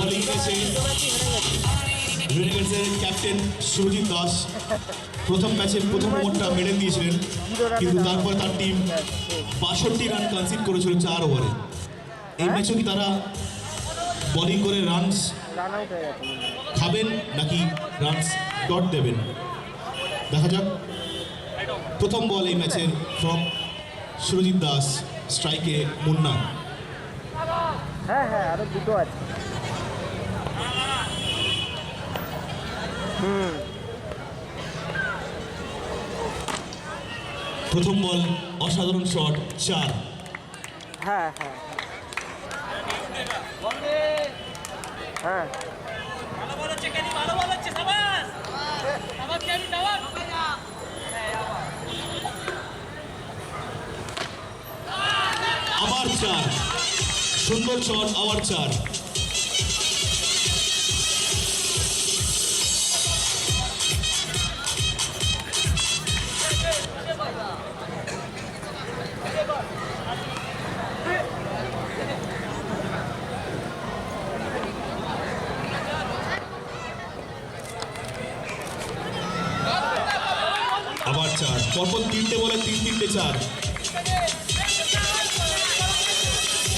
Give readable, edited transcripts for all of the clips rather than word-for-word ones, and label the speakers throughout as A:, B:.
A: Bowling এসে রেনেগেডসের captain Surajit Das প্রথম ম্যাচে প্রথম ওভারটা মেডেল দিয়েছিলেন, কিন্তু তারপর তার টিম ৬২ রান কনসিড করেছিল ৪ ওভারে। এই ম্যাচে কি তারা বোলিং করে রানস খাবেন নাকি রানস ডট দেবেন, দেখা যাক। প্রথম বল এই ম্যাচের ফ্রম সুরজিৎ দাস, স্ট্রাইকে মুন্না।
B: হ্যাঁ হ্যাঁ আরো দুটো আছে।
A: প্রথম বল অসাধারণ শট, ৪।
B: হ্যাঁ হ্যাঁ হ্যাঁ
A: আবার ৪, সুন্দর শট, আবার ৪। আবার ৪, পরপর ৩টে বলে ৩-৩টে ৪।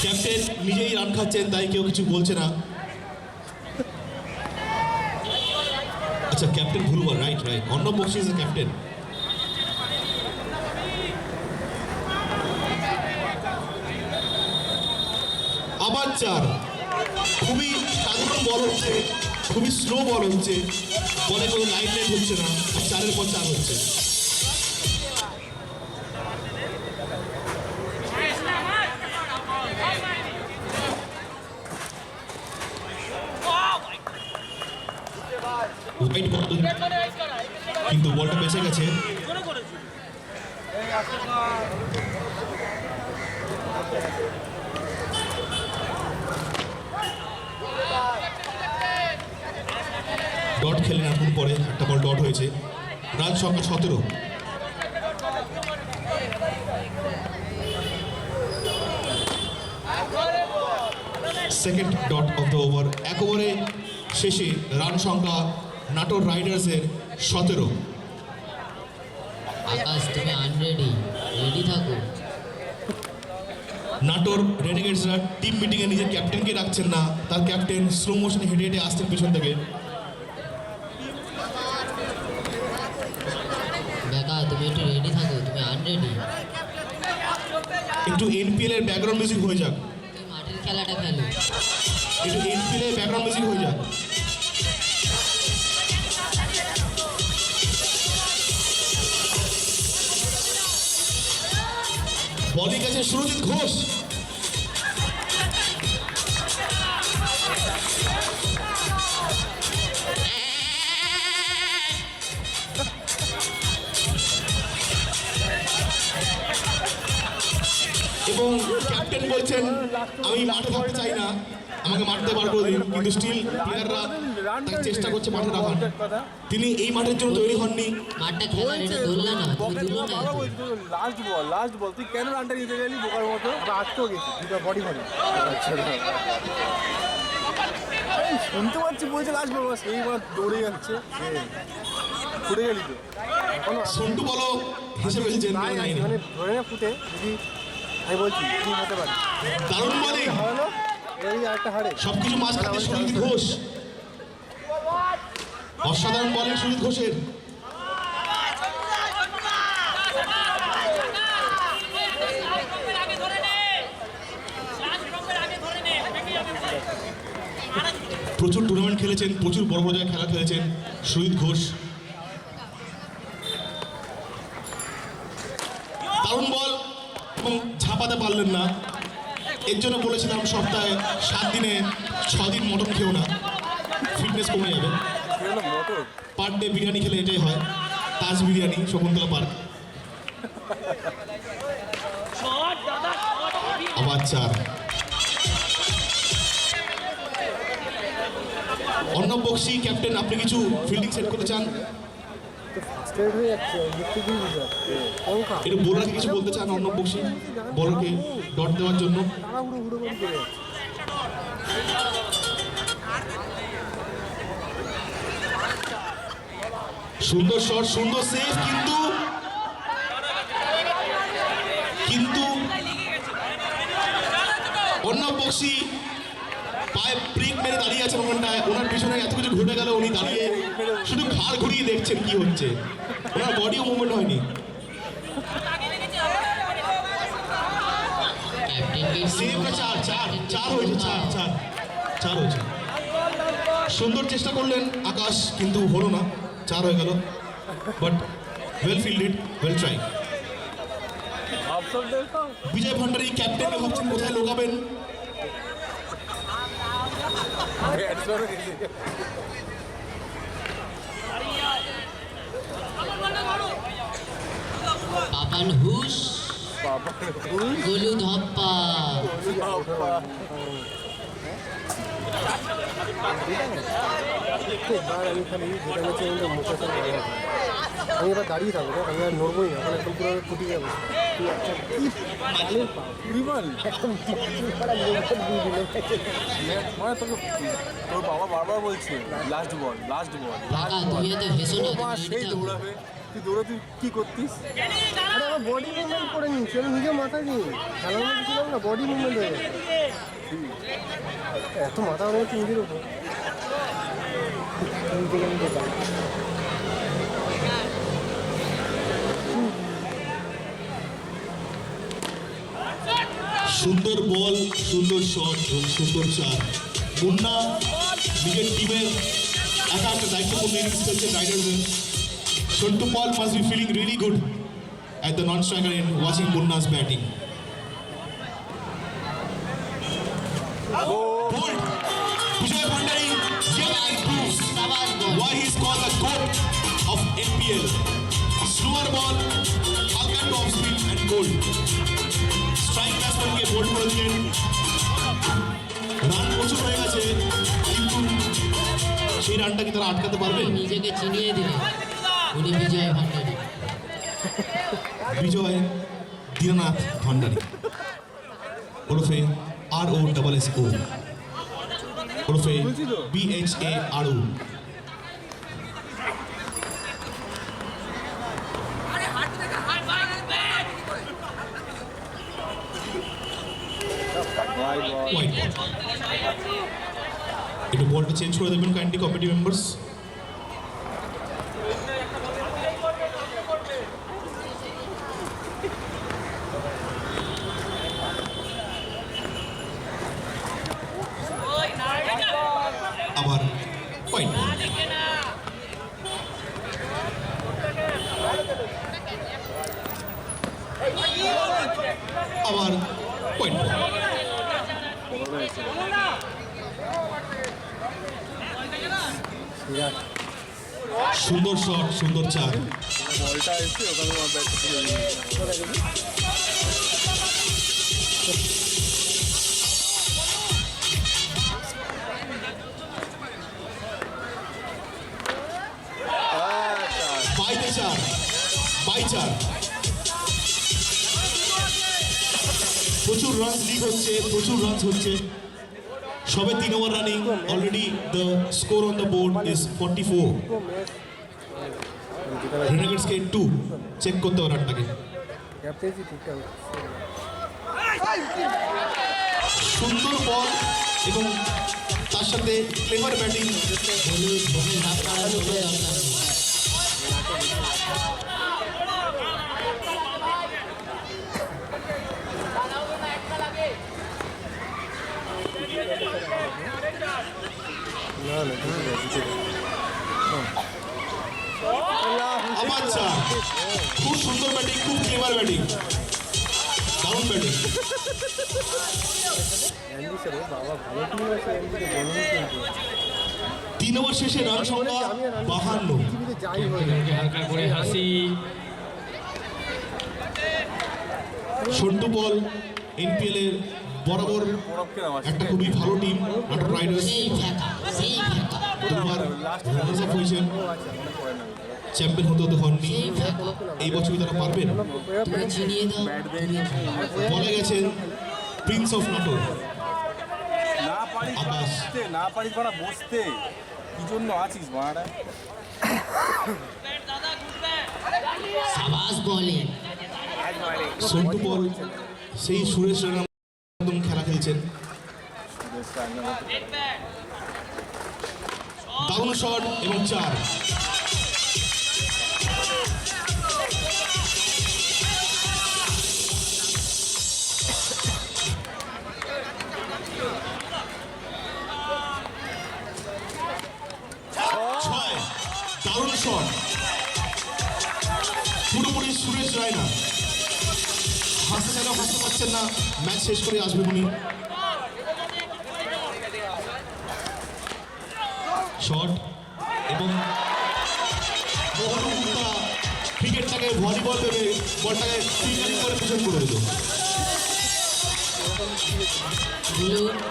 A: ক্যাপ্টেন নিজেই রান খাচ্ছেন, তাই কেউ কিছু বলছে না। আচ্ছা, ক্যাপ্টেন ভুল বল, right right, Arnab Bakshi is the captain. আবার ৪, খুবই সাধারণ বল হচ্ছে, খুবই স্লো বল হচ্ছে, বলে কোনো লাইন লাইন হচ্ছে না, ৪-এর পর ৪ হচ্ছে। কিন্তু বলটা বেঁচে গেছে। ডট খেলেন এখন, পরে একটা বল ডট হয়েছে, রান সংখ্যা ১৭। Second dot of the over. এক ওভারে শেষে রান সংখ্যা নাটোর রাইডার্সের ১৭।
C: আকাশ, তুমি আনরেডি, রেডি থাকো।
A: নাটোর রেনেগেডসরা টিম মিটিংয়ে নিজের ক্যাপ্টেনকে রাখছেন না, তার ক্যাপ্টেন স্লো মোশনে হেঁটে হেঁটে আসছেন পিছন থেকে।
C: বেকা, তুমি একটু রেডি থাকো, তুমি আনরেডি।
A: একটু এনপিএল এর ব্যাকগ্রাউন্ড মিউজিক হয়ে যাক,
C: তুমি মাঠের খেলাটা খেলো।
A: একটু এনপিএল এর ব্যাকগ্রাউন্ড মিউজিক হয়ে যাক। বলিং আছে সুরজিৎ ঘোষ। এবং ক্যাপ্টেন বলছেন, আমি মাঠে থাকতে চাই না, আমাকে মাঠে বার করে দিন, কিন্তু স্টিল প্লেয়াররা তাকে চেষ্টা করছে মাঠে রাখার। তিনি এই মাঠের জন্য তৈরি হননি।
C: মাঠটা খেলার, এটা ধরলে না, তুমি তুলো না।
B: লাস্ট বল তুই কেন রানটা নিতে গেলি বোকার মতো? আজকেও গেছি দুটো বডি ভালো। শুনতে পাচ্ছি বলছে লাস্ট বল, সেইবার দৌড়ে যাচ্ছে, ফুটে গেলি তো।
A: সন্টু বলো হিসেবে
B: মানে ধরে না ফুটে, যদি আমি বলছি কি হতে পারে।
A: দারুণ বলিং,
B: হারালো এই একটা হারে,
A: সবকিছু মাঝখানে সুরজিৎ ঘোষ। অসাধারণ বলিং সুরজিৎ ঘোষের। প্রচুর টুর্নামেন্ট খেলেছেন, প্রচুর বড় বড় জায়গায় খেলা খেলেছেন সুরজিৎ ঘোষ। দারুণ বল, এবং ঝাঁপাতে পারলেন না। এর জন্য বলেছিলাম সপ্তাহে 7 দিনে 6 দিন মটন খেও না, ফিটনেস কমে যাবে। পার ডে বিরিয়ানি খেলে এটাই হয়, তাজ বিরিয়ানি, শকুন্তলা পার্ক। আবার 4। অর্ণব বক্সি ক্যাপ্টেন, আপনি কিছু ফিল্ডিং সেট করতে চান? এটা বোলারকে কিছু বলতে চান অর্ণব বক্সি, বোলারকে ডট দেওয়ার জন্য? সুন্দর শট, সুন্দর সেভ, কিন্তু কিন্তু অর্ণব বক্সি পায়ে ব্রেক মেরে দাঁড়িয়ে আছেন ওখানটায়। ওনার পিছনে এত কিছু ঘটে গেল, উনি দাঁড়িয়ে শুধু ঘাড় ঘুরিয়ে দেখছেন কি হচ্ছে, ওনার বডিও মুভমেন্ট হয়নি।
C: ক্যাপ্টেনকে
A: সেভটা চার চার চার হয়েছে, চার চার চার হয়েছে। সুন্দর চেষ্টা করলেন আকাশ, কিন্তু হলো না, চার হয়ে গেল। But well filled, well try.
B: Option দেখো
A: বিজয় ভান্ডারী ক্যাপ্টেনকে ভাবছেন কোথায় লোকাবেন।
B: ব্যাটসম্যান
C: পাপান হুস,
B: বাবা
C: গোলু ধপ্পা।
D: এবার আমি খালি যেটা হচ্ছে মুখে আমি এবার দাঁড়িয়ে থাকবো, আমি আর নড়বোই না, এখন একদম পুরো ফুটে যাবো। তুই একটা মালের পা
B: পরিমাণ
D: একদম পাড়া লোকের দিয়ে দিল।
B: মানে তোকে তোর বাবা বারবার বলছে লাস্ট বল লাস্ট বল।
C: কাকা তুমি এত হেসো না,
B: মা
C: তুমি
B: সেই
C: ready থাকো।
B: দৌড়াবে, তুই দৌড়ে তুই কি করতিস?
D: আরে আমার বডি মুভমেন্ট করে নিচ্ছি, আমি নিজে মাথায় দিই খেলার মধ্যে ছিলাম না, বডি মুভমেন্ট হয়ে গেছে। এত মাথা মনে হচ্ছে নিজের উপর।
A: সুন্দর বল, সুন্দর শট এবং সুন্দর চার। মুন্না নিজের টিমের একা একটা দায়িত্বপূর্ণ ইনিংস খেলছে রাইডার্সের। Santu Paul must be feeling really good at the non-striker end watching Munna's batting. Bold. Vijay Bhandari yet again proves why he is called the GOAT of NPL. Slower ball, halka top speed and gold. Strike batsmanকে bowled করে দিলেন। Run প্রচুর হয়ে গেছে, কিন্তু সেই রানটা কি তারা আটকাতে পারবে?
C: নিজেকে চিনিয়ে দিলেন উনি বিজয় ভান্ডারী।
A: বিজয় দীননাথ ভান্ডারী ওরফে ROSSO ওরফে BHARO। White ball. একটু বলটা চেঞ্জ করে দেবেন কাইন্ডলি কমিটি মেম্বার্স। আবার হোয়াইট বল। আবার হোয়াইট বল। সুন্দর শট, সুন্দর চার।
B: বলটা এসে ওখানে আমার ব্যাট থেকে
A: বাইতে চার, বাই চার। প্রচুর রান লিগ হচ্ছে, প্রচুর রান হচ্ছে। সবে 3 over running, already the score on the board is 44। রেনেগেডসকে একটু চেক করতে হবে রানটাকে।
D: ক্যাপ্টেন্সি ঠিকঠাক হচ্ছে।
A: সুন্দর বল এবং তার সাথে ক্লেভার ব্যাটিং।
C: গোলু ধপ্পার আর কোনো দরকার নেই।
D: না না
A: আবার চার। খুব সুন্দর ব্যাটিং, খুব ক্লেভার ব্যাটিং, দারুণ ব্যাটিং।
D: অ্যান্ডি স্যার বাবা ভালো টিম আছে, অ্যান্ডিকে বলুন কিন্তু
A: 3 ওভার শেষে রান সংখ্যা 52।
D: পৃথিবীতে যাই হয়
E: হালকা করে হাসি।
A: সন্টু পল এনপিএল এর বরাবর একটা খুবই ভালো টিম নাটক রাইডার্স।
C: সেই ফেঁকা, সেই ফেঁকা,
A: দুবার রানার্স আপ হয়েছেন, চ্যাম্পিয়ন হতে হতে হননি।
C: সেই ফেঁকা।
A: এই বছরই তারা পারবেন।
C: তুমি চিনিয়ে দাও, তুমি
A: বলে গেছেন প্রিন্স অফ নাটক
B: না পারিস
A: আকাশ।
B: বসতে, না পারিস বাড়া বসতে, কি জন্য আছিস বাড়া?
C: সাবাস বোলিং।
A: সন্টু পল সেই সুরেশ রায়নার মতন খেলা খেলছেন। দারুণ শট এবং 4। দারুণ শট পুরোপুরি সুরেশ রায়না। হাসতে চাইলেও হাসতে পারছেন না, ম্যাচ শেষ করে আসবে উনি। শট এবং ক্রিকেটটাকে ভলিবল ভেবে বলটাকে ফিল্ডিং করে পিছন করে দিল।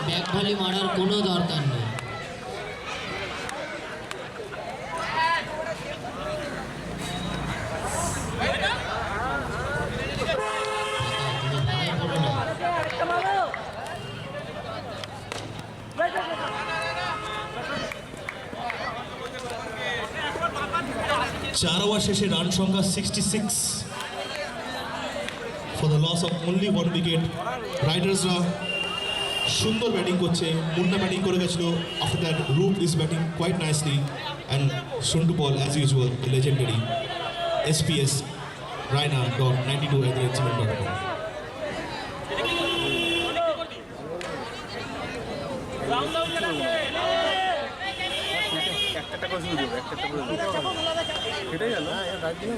C: ব্যাক ভলি মারার কোনো দরকার নেই।
A: চার ওভার শেষে রান সংখ্যা 66 for the loss of only 1 wicket. রাইডার্সরা সুন্দর ব্যাটিং করছে, মুন্না ব্যাটিং করে গেছিল, after that Roop is batting quite nicely and Santu Paul as usual the legendary sps.raina.92@gmail.com।
B: একটা করে শুরু দেবো, একটা করে সেটাই গেল। হ্যাঁ ড্রাইভ দিলাম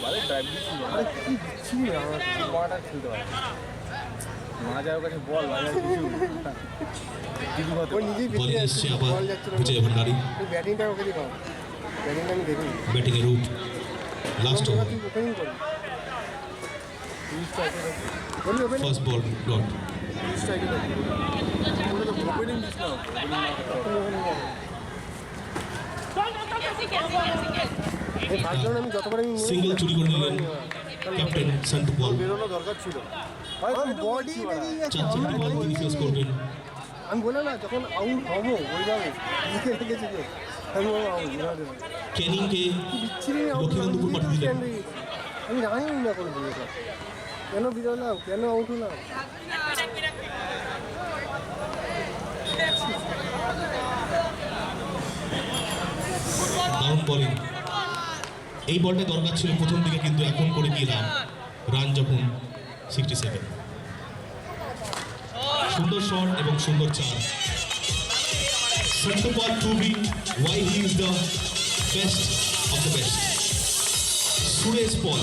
B: না, ড্রাইভ দিচ্ছিল। আরে কি দিচ্ছি আমার বলটা খেলতে পারে না, যাওয়ার কাছে বল কিছু নিজেই
A: বলিং এসছে আবার বিজয় ভান্ডারী।
D: ব্যাটিংটা ওকে দিলাম, ব্যাটিংটা আমি দেখিনি।
A: ব্যাটিংয়ের রূপ লাস্ট ওভার,
D: ওপেনিং করি,
A: first ball dot.
B: Opening this না,
D: আমি যতবার আমি
A: সিঙ্গেল চুরি করে নিলেন ক্যাপ্টেন সন্টু পল।
B: বেরোনো দরকার ছিল।
D: বডি
A: চারটি বল তিনি ফেস করবেন।
D: আমি বললাম না যখন আউট হবো ওইভাবে লিখে রেখেছে যে আমি বলবো আউট।
A: কেনিংকে
D: বিচ্ছিরি
A: লক্ষ্মীকান্তপুর পাঠিয়ে দিলেন।
D: আমি জানি না কোনো জিনিস কেন বেরোলাম, কেন আউট হলাম।
A: ডাউন বোলিং, এই বলটা দরকার ছিল প্রথম দিকে, কিন্তু এখন করে দিয়ে রান যখন 67। সুন্দর শট এবং সুন্দর 4। Santu Paul proving why he is the best of the best. Suresh Paul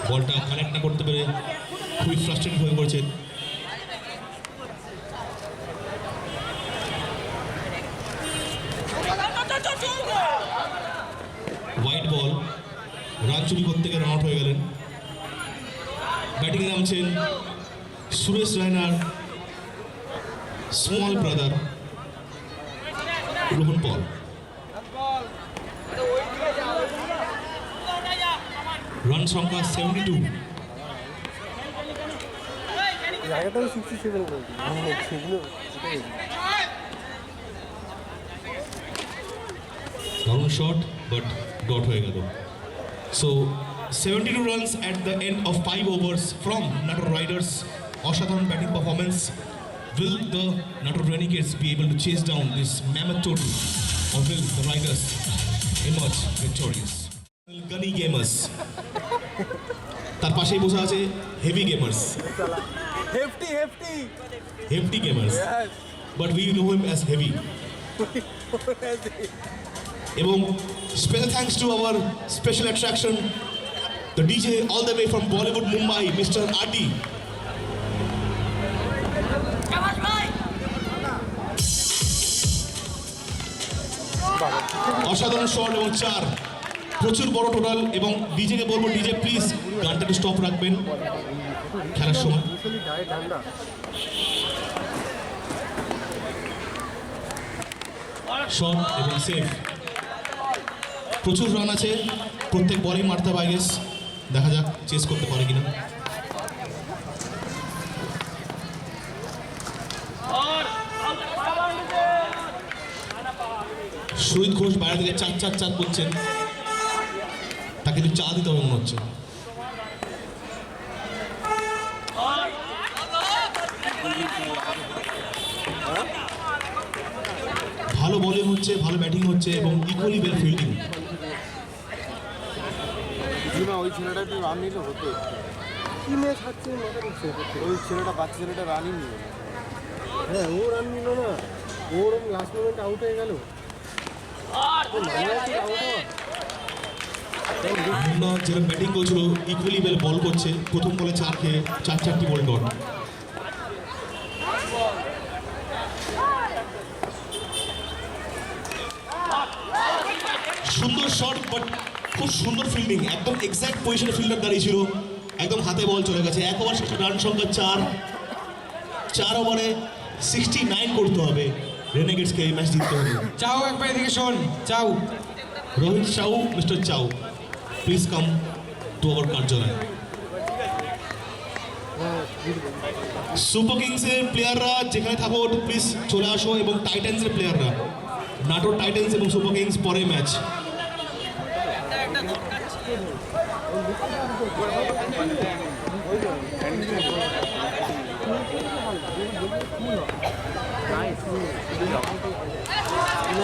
A: বলটা কানেক্ট না করতে পেরে খুবই ফ্রাস্ট্রেটেড হয়ে পড়েছেন। হোয়াইট বল, রান চুরি করতে গিয়ে রান আউট হয়ে গেলেন। ব্যাটিং নামছেন সুরেশ রায়নার স্মল ব্রাদার রোহন পল। রান সংখ্যা 72।
D: জায়গাটা 67 করছি সেগুলো
A: দারুণ শট বাট ডট হয়ে গেল। So 72 runs at the end of 5 overs from Natur Riders. অসাধারণ batting performance. Will the Natur Renegades be able to chase down this mammoth total, or will the Riders emerge victorious? Gunny Gamers, তার পাশেই বসে আছে heavy gamers,
B: hefty
A: heavy gamers, but we know him as heavy. এবং special thanks to our special attraction, the DJ all the way from Bollywood Mumbai, mister RD. অসাধারণ shot এবং 4, প্রচুর বড় total. এবং ডিজেকে বলবো, ডিজে প্লিজ গানটা একটু স্টপ রাখবেন খেলার সময়। শট এবং সেভ, প্রচুর রান আছে, প্রত্যেক বলেই মারতে হবে। গেস দেখা যাক চেস করতে পারে কিনা। সুজিত ঘোষ বাইরে থেকে চার চার চার করছেন, তাকে কিন্তু চা দিতে হবে মনে হচ্ছে। ভালো বোলিং হচ্ছে, ভালো ব্যাটিং হচ্ছে এবং ইকুয়ালি ওয়েল ফিল্ডিং।
B: ওই ছেলেটা একটু রান নিলে হতো।
D: কি ম্যাচ হারছে মাথা ঢুকছে।
B: ওই ছেলেটা বাচ্চা ছেলেটা রানই নিল।
D: হ্যাঁ ও রান নিল না, ওর লাস্ট মোমেন্ট আউট হয়ে গেল।
A: যেরকম ব্যাটিং করছিল ইকুয়ালি ওয়েল বল করছে, প্রথম বলে চার খেয়ে চারটি বল ডট। সুন্দর শট, বাট খুব সুন্দর ফিল্ডিং, একদম এক্সাক্ট পজিশনে ফিল্ডার দাঁড়িয়েছিল, একদম হাতে বল চলে গেছে। 1 ওভার শেষে রান সংখ্যা 4 ওভারে 69 করতে হবে রেনেগেটসকে, এই ম্যাচ জিততে হবে।
E: চাও একবার এদিকে শোন, Chow.
A: Rohit Chow, mister Chow, please come to our কার্যালয়। সুপার কিংসের প্লেয়াররা যেখানে থাকো প্লিজ চলে আসো, এবং টাইটান্সের প্লেয়াররা, নাটোর টাইটান্স এবং সুপার কিংস পরে ম্যাচ।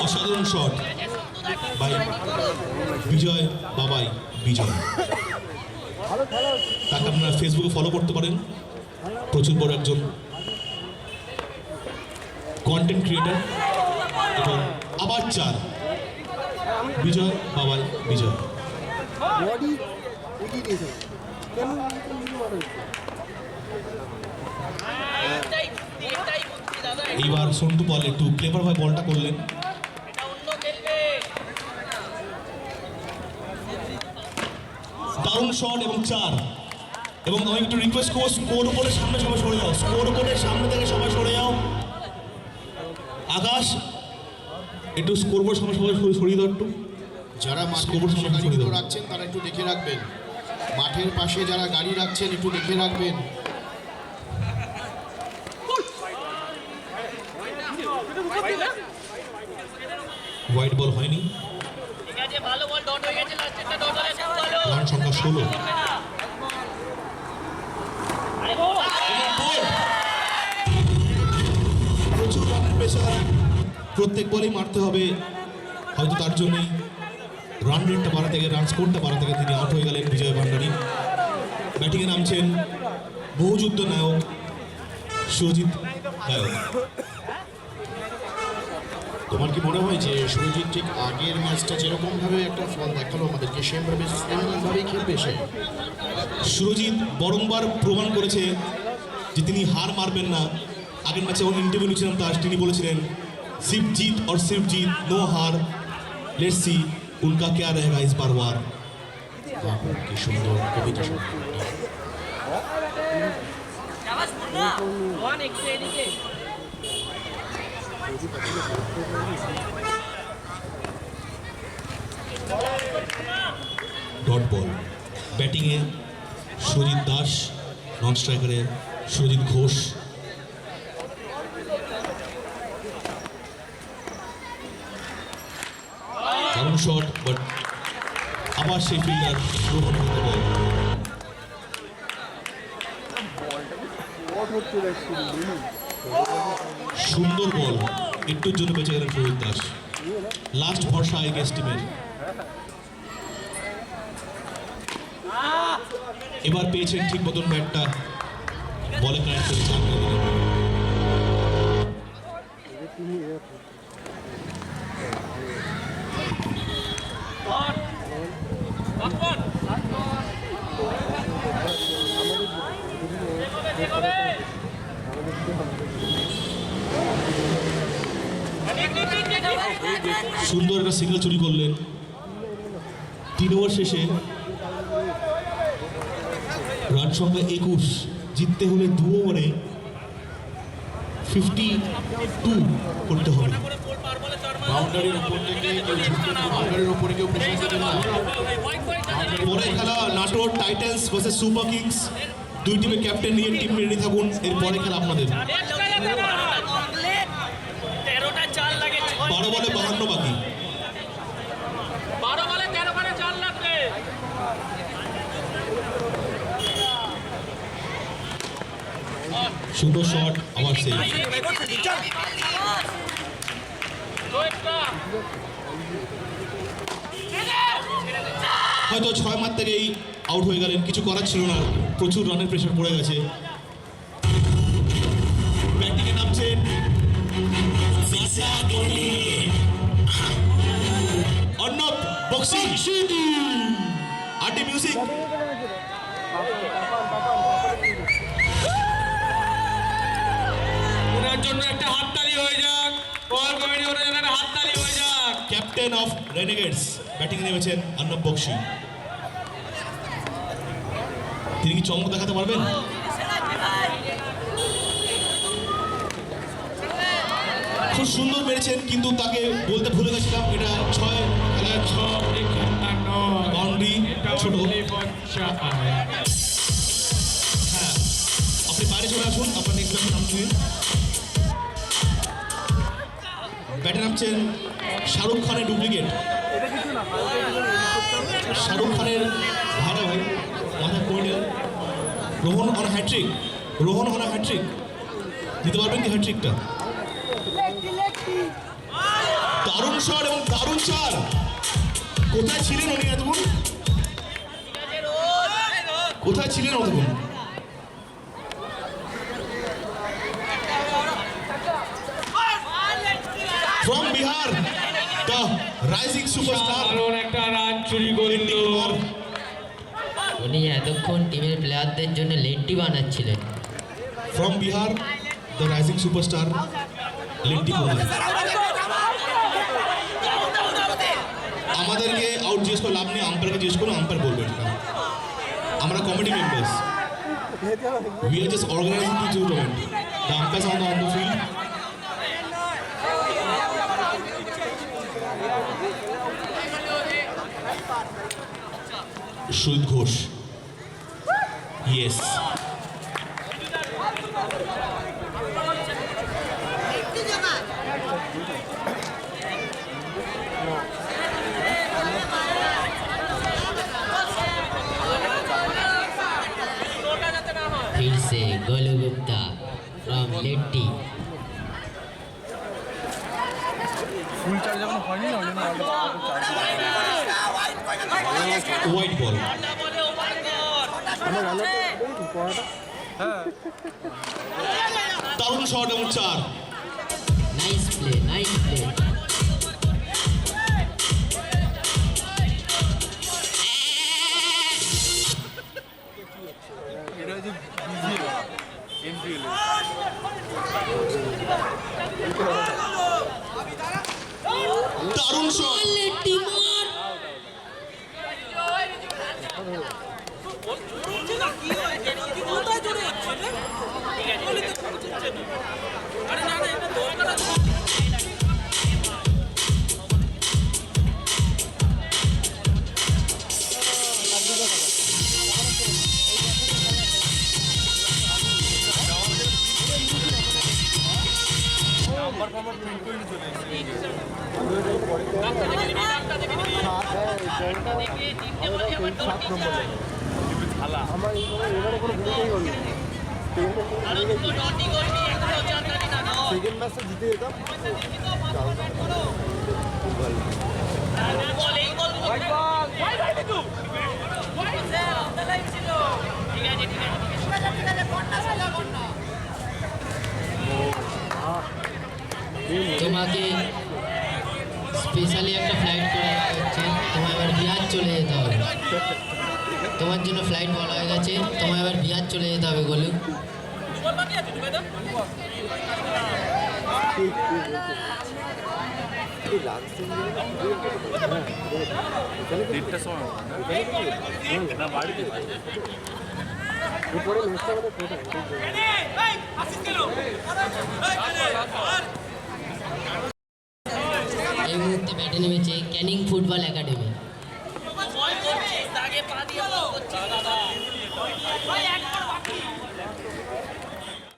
A: অসাধারণ শট বাই বিজয় বাবাই বিজয়। তাকে আপনারা ফেসবুকে ফলো করতে পারেন, প্রচুর বড় একজন কন্টেন্ট ক্রিয়েটার। এবং আবার 4 বিজয় বাবাই বিজয়।
D: বডি এগিয়ে দিয়েছে কেন মারা হচ্ছে?
A: এইবার সন্টু বল একটু ক্লেভার ভাবে বলটা করলেন। দারুণ শট এবং 4। এবং আমি একটু রিকোয়েস্ট করবো, স্কোর বোর্ডের সামনে সবাই সরে যাও, স্কোর বোর্ডের সামনে থেকে সবাই সরে যাও। আকাশ একটু স্কোর বোর্ড সামনে সবাই সরিয়ে দাও একটু।
F: যারা মাঠের
A: স্কোর বোর্ড
F: পাশে
A: সামনে সরিয়ে
F: গাড়িগুলো
A: দাও।
F: রাখছেন তারা একটু দেখে রাখবেন। মাঠের পাশে যারা গাড়ি রাখছেন একটু দেখে রাখবেন।
A: হোয়াইট বল হয়নি, রান সংখ্যা 16। প্রচুর রানের প্রেসার, প্রত্যেক বলেই মারতে হবে, হয়তো তার জন্যই রান রেটটা বাড়াতে গিয়ে, রান স্কোরটা বাড়াতে গিয়ে তিনি আউট হয়ে গেলেন বিজয় ভান্ডারী। ব্যাটিংয়ে নামছেন বহুযুদ্ধ নায়ক সুরজিৎ নায়ক।
F: তোমার কি মনে হয় যে সুরজিৎ ঠিক আগের ম্যাচটা যেরকমভাবে একটা ফল দেখালো আমাদেরকে, সেমভাবেই খেলবে সে?
A: সুরজিৎ বরংবার প্রমাণ করেছে যে তিনি হার মারবেন না। আগের ম্যাচে যখন ইন্টারভিউ নিয়েছিলাম তার, তিনি বলেছিলেন सिर्फ जीत और सिर्फ जीत, नो हार, लेट्स सी उनका क्या रहेगा इस बार वार।
F: কি সুন্দর কবিতা শুনতে।
A: ডট বল ব্যাটিংয়ে সুজিত দাস, নন স্ট্রাইকারে সুজিত ঘোষ। দারুণ শট, বাট আবার সেই ফিল্ডার রোহন বল। সুন্দর বল, একটুর জন্য বেঁচে গেলেন সুজিত দাস। লাস্ট ভরসা এই গেস্ট টিমের। এবার পেয়েছেন ঠিক মতন ব্যাটটা, বলে কানেক্ট করে চার করে দিলেন। সুন্দর একটা সিঙ্গেল চুরি করলেন 3 ওভার শেষে। রান সংখ্যা 21, জিততে হলে 2 ওভারে 52 করতে হবে।
F: বাউন্ডারির উপর থেকে কেউ ঝুঁকবেন না, বাউন্ডারির উপরে কেউ প্রেশার দেবেন না।
A: পরে খেলা Natore Titans versus Super Kings. দুই টিমের ক্যাপ্টেন নিয়ে টিম রেডি থাকুন, এরপরে খেলা আপনাদের। 12 বলে 52 বাকি। সুন্দর শট, আবার সেভ। হয়তো 6 মার থেকেই আউট হয়ে গেলেন, কিছু করার ছিল না, প্রচুর রানের প্রেশার পড়ে গেছে। ব্যাটিংয়ে নামছেন অর্ণব বক্সি। RT music.
E: ওনার জন্য একটা হাততালি হয়ে যাক, বল কমিটি ওনার জন্য একটা হাততালি হয়ে যাক।
A: ক্যাপ্টেন অফ রেনেগেডস ব্যাটিং নেমেছেন অর্ণব বক্সি। তিনি কি চমক দেখাতে পারবেন? খুব সুন্দর মেরেছেন, কিন্তু তাকে বলতে ভুলে গেছিলাম এটা 6 খেলার 6 বাউন্ডারি ছোট। হ্যাঁ, আপনি বাইরে চলে আসুন, আপনার নেক্সট ব্যাটে নামছেন। ব্যাটে নামছেন শাহরুখ খানের ডুপ্লিকেট। শাহরুখ খানের ভাড়া ভাই মাথা পয়েন্টের Rohan on hattrick. Rohan on hattrick দিতে পারবেন কি হ্যাট্রিকটা? দারুণ শট এবং দারুণ চার। কোথায় ছিলেন উনি এতক্ষণ? কোথায় ছিলেন অতক্ষণ? From Bihar, the rising superstar.
E: দারুণ একটা রান চুরি করলো।
C: উনি এতক্ষণ টিমের প্লেয়ারদের জন্য লেট্টি বানাচ্ছিলেন।
A: From Bihar, the rising superstar, লিন্টি Kumar. আমাদেরকে আউট জিজ্ঞেস করে লাভ নেই, আম্পায়ারকে জিজ্ঞেস করুন, আম্পায়ার বলবে এটা। আমরা committee members, we are just organizing the tournament. The umpires are on the field. Sujit Ghosh, yes.
C: फिर से गोलू गुप्ता फ्रॉम लेट्टी।
B: ফুল চার্জ যখন হয়নি না, ওই জন্য
A: হোয়াইট বল। দারুণ শট এবং চার।
C: Nice play, nice play.
B: এটা হচ্ছে বিজি এমপিএল।
A: দারুণ শট।
C: लेट्टी मार।
D: আমার এবারে কোনো ভূমিকাই হল না। সেকেন্ড ম্যাচটা জিতে যেতাম।
C: তোমাকে স্পেশালি একটা ফ্লাইট করে দেওয়া হচ্ছে, তোমায় এবার বিহার চলে যেতে হবে। তোমার জন্য ফ্লাইট বলা হয়ে গেছে, তোমায় এবার বিহার চলে যেতে হবে গোলু।
B: দেড়টার সময় না বাড়িতে
D: এরপরে ম্যাচটা আমাদের কোথায়?
C: এই মুহূর্তে ব্যাটে নেমেছে ক্যানিং ফুটবল একাডেমি।